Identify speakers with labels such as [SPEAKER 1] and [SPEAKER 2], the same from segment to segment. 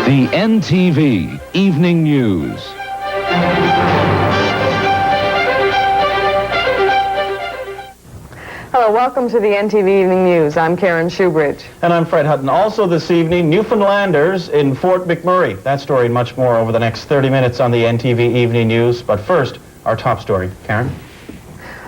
[SPEAKER 1] The NTV Evening News.
[SPEAKER 2] Hello, welcome to the NTV Evening News. I'm Karen Shoebridge.
[SPEAKER 3] And I'm Fred Hutton. Also this evening, Newfoundlanders in Fort McMurray. That story and much more over the next 30 minutes on the NTV Evening News. But first, our top story. Karen?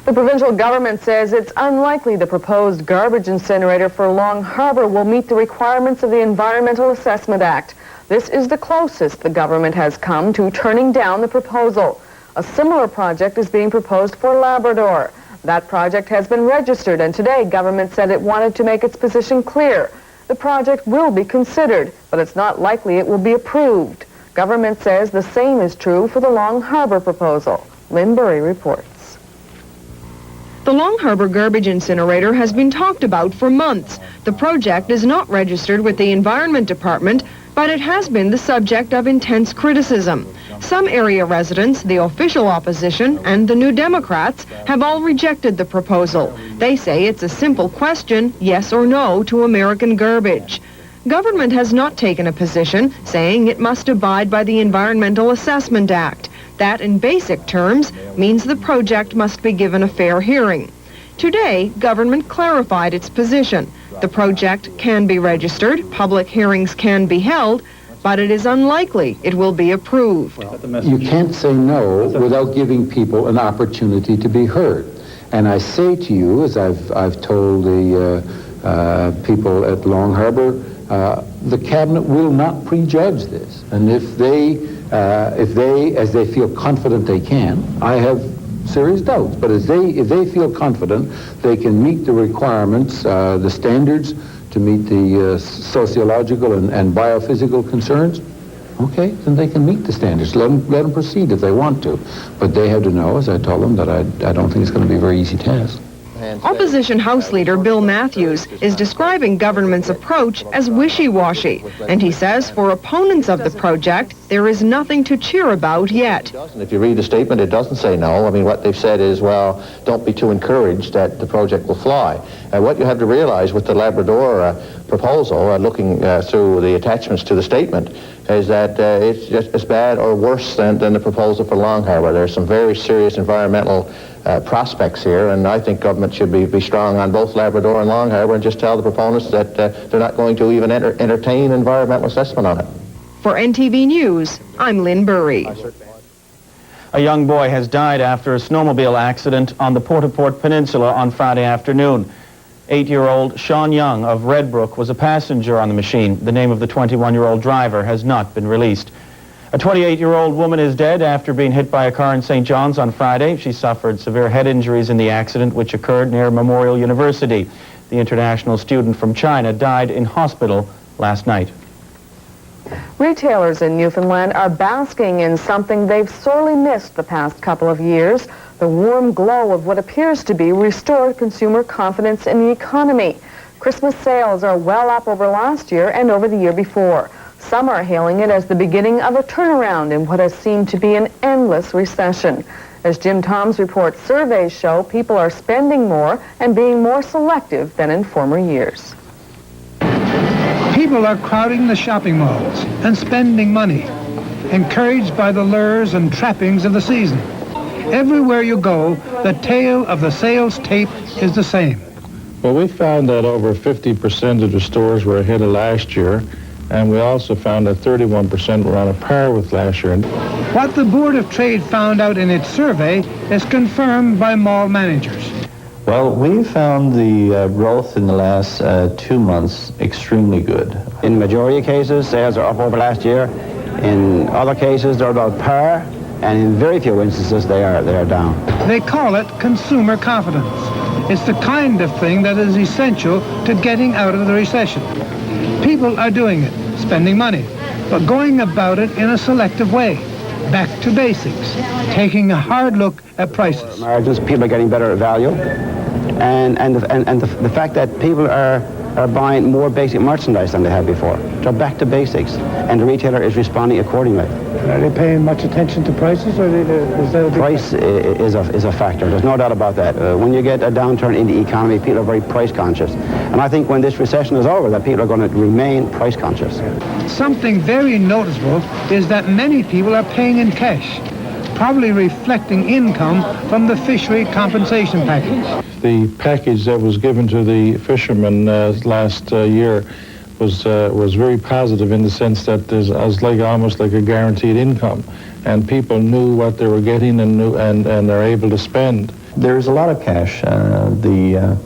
[SPEAKER 2] The provincial government says it's unlikely the proposed garbage incinerator for Long Harbour will meet the requirements of the Environmental Assessment Act. This is the closest the government has come to turning down the proposal. A similar project is being proposed for Labrador. That project has been registered, and today government said it wanted to make its position clear. The project will be considered, but it's not likely it will be approved. Government says the same is true for the Long Harbour proposal. Lynn Burry reports.
[SPEAKER 4] The Long Harbour garbage incinerator has been talked about for months. The project is not registered with the Environment Department, but it has been the subject of intense criticism. Some area residents, the official opposition, and the New Democrats have all rejected the proposal. They say it's a simple question, yes or no, to American garbage. Government has not taken a position, saying it must abide by the Environmental Assessment Act. That, in basic terms, means the project must be given a fair hearing. Today, government clarified its position. The project can be registered, public hearings can be held, but it is unlikely it will be approved.
[SPEAKER 5] You can't say no without giving people an opportunity to be heard. And I say to you, as I've told the people at Long Harbour, the cabinet will not prejudge this. And if they, as they feel confident they can, I have serious doubts. But if they feel confident they can meet the requirements, the standards to meet the sociological and biophysical concerns, okay, then they can meet the standards. Let them proceed if they want to. But they have to know, as I told them, that I don't think it's going to be a very easy task.
[SPEAKER 4] Opposition House Leader Bill Matthews is describing government's approach as wishy-washy, and he says for opponents of the project, there is nothing to cheer about yet.
[SPEAKER 6] If you read the statement, it doesn't say no. I mean, what they've said is, well, don't be too encouraged that the project will fly. What you have to realize with the Labrador proposal, looking through the attachments to the statement, is that it's just as bad or worse than the proposal for Long Harbour. There's some very serious environmental prospects here, and I think government should be strong on both Labrador and Long Harbour and just tell the proponents that they're not going to even entertain environmental assessment on it.
[SPEAKER 4] For NTV News, I'm Lynn Burry.
[SPEAKER 3] A young boy has died after a snowmobile accident on the Port-au-Port Peninsula on Friday afternoon. 8-year-old Sean Young of Redbrook was a passenger on the machine. The name of the 21-year-old driver has not been released. A 28-year-old woman is dead after being hit by a car in St. John's on Friday. She suffered severe head injuries in the accident, which occurred near Memorial University. The international student from China died in hospital last night.
[SPEAKER 2] Retailers in Newfoundland are basking in something they've sorely missed the past couple of years, the warm glow of what appears to be restored consumer confidence in the economy. Christmas sales are well up over last year and over the year before. Some are hailing it as the beginning of a turnaround in what has seemed to be an endless recession. As Jim Tom's reports, surveys show people are spending more and being more selective than in former years.
[SPEAKER 7] People are crowding the shopping malls and spending money, encouraged by the lures and trappings of the season. Everywhere you go, the tale of the sales tape is the same.
[SPEAKER 8] Well, we found that over 50% of the stores were ahead of last year, and we also found that 31% were on a par with last year.
[SPEAKER 7] What the Board of Trade found out in its survey is confirmed by mall managers.
[SPEAKER 9] Well, we found the growth in the last 2 months extremely good.
[SPEAKER 10] In majority of cases, sales are up over last year. In other cases, they're about par, and in very few instances, they are down.
[SPEAKER 7] They call it consumer confidence. It's the kind of thing that is essential to getting out of the recession. People are doing it, spending money, but going about it in a selective way. Back to basics, taking a hard look at prices.
[SPEAKER 10] Margins, people are getting better value, and the fact that people are are buying more basic merchandise than they had before. They're back to basics, and the retailer is responding accordingly.
[SPEAKER 7] Are they paying much attention to prices, or is that a big
[SPEAKER 10] Price is a factor. There's no doubt about that. When you get a downturn in the economy, people are very price conscious. And I think when this recession is over, that people are going to remain price conscious.
[SPEAKER 7] Something very noticeable is that many people are paying in cash, probably reflecting income from the fishery compensation package.
[SPEAKER 8] The package that was given to the fishermen last year was very positive in the sense that there's almost like a guaranteed income, and people knew what they were getting and they're able to spend.
[SPEAKER 9] There's a lot of cash. The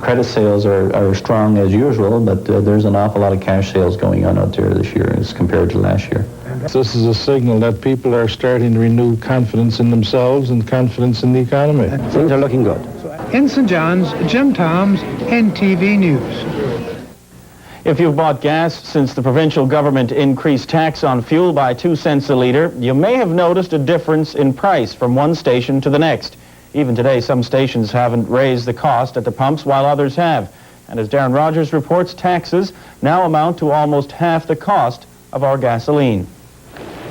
[SPEAKER 9] credit sales are strong as usual, but there's an awful lot of cash sales going on out there this year as compared to last year.
[SPEAKER 8] This is a signal that people are starting to renew confidence in themselves and confidence in the economy.
[SPEAKER 10] Things are looking good.
[SPEAKER 7] In St. John's, Jim Toms, NTV News.
[SPEAKER 3] If you've bought gas since the provincial government increased tax on fuel by 2 cents a litre, you may have noticed a difference in price from one station to the next. Even today, some stations haven't raised the cost at the pumps while others have. And as Darren Rogers reports, taxes now amount to almost half the cost of our gasoline.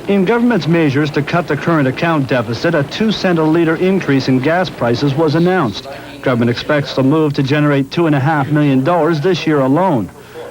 [SPEAKER 11] In government's measures to cut the current account deficit, a 2 cent a litre increase in gas prices was announced. Government expects the move to generate $2.5 million this year alone.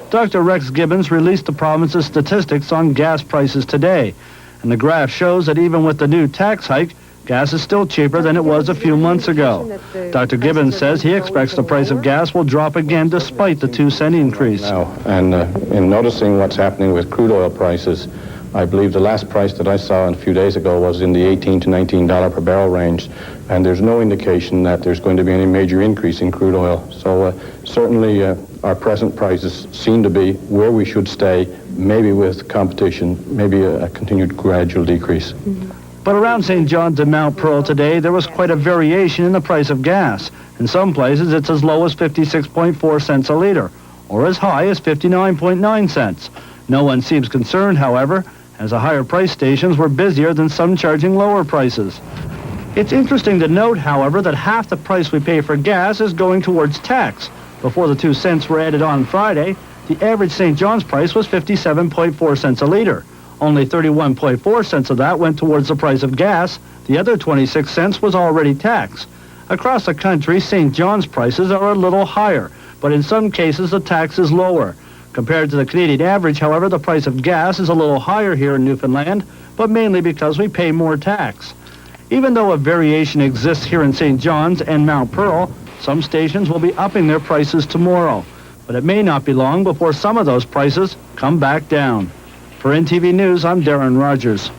[SPEAKER 11] Dr. Rex Gibbons released the province's statistics on gas prices today, and the graph shows that even with the new tax hike, gas is still cheaper than it was a few months ago. Dr. Gibbons says he expects the price of gas will drop again despite the 2 cent increase.
[SPEAKER 12] Now, and in noticing what's happening with crude oil prices, I believe the last price that I saw a few days ago was in the $18 to $19 per barrel range, and there's no indication that there's going to be any major increase in crude oil. So certainly our present prices seem to be where we should stay, maybe with competition, maybe a continued gradual decrease.
[SPEAKER 11] But around St. John's and Mount Pearl today, there was quite a variation in the price of gas. In some places, it's as low as 56.4 cents a litre, or as high as 59.9 cents. No one seems concerned, however, as the higher price stations were busier than some charging lower prices. It's interesting to note, however, that half the price we pay for gas is going towards tax. Before the 2 cents were added on Friday, the average St. John's price was 57.4 cents a litre. Only 31.4 cents of that went towards the price of gas. The other 26 cents was already tax. Across the country, St. John's prices are a little higher, but in some cases the tax is lower. Compared to the Canadian average, however, the price of gas is a little higher here in Newfoundland, but mainly because we pay more tax. Even though a variation exists here in St. John's and Mount Pearl, some stations will be upping their prices tomorrow. But it may not be long before some of those prices come back down. For NTV News, I'm Darren Rogers.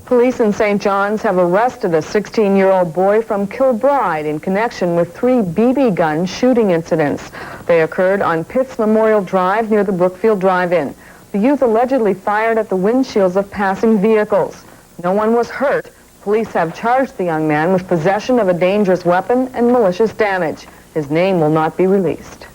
[SPEAKER 2] Police in St. John's have arrested a 16-year-old boy from Kilbride in connection with 3 BB gun shooting incidents. They occurred on Pitts Memorial Drive near the Brookfield Drive-In. The youth allegedly fired at the windshields of passing vehicles. No one was hurt. Police have charged the young man with possession of a dangerous weapon and malicious damage. His name will not be released.